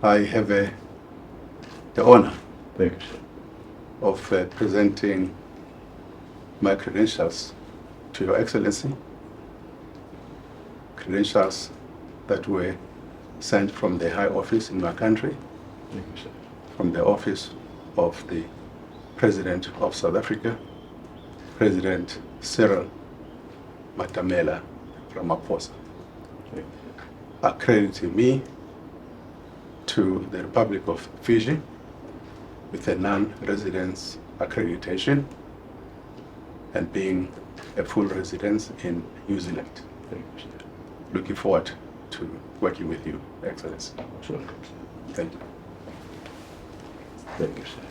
I have the honor Thank you, sir. of presenting my credentials to Your Excellency, credentials that were sent from the high office in my country, Thank you, sir. from the office of the President of South Africa, President Cyril Matamela Ramaphosa, Thank you. accrediting me to the Republic of Fiji with a non-residence accreditation and being a full residence in New Zealand. Thank you, sir. Looking forward to working with you, Excellency. Sure. Thank you. Thank you, sir.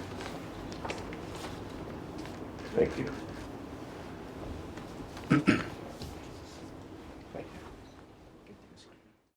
Thank you.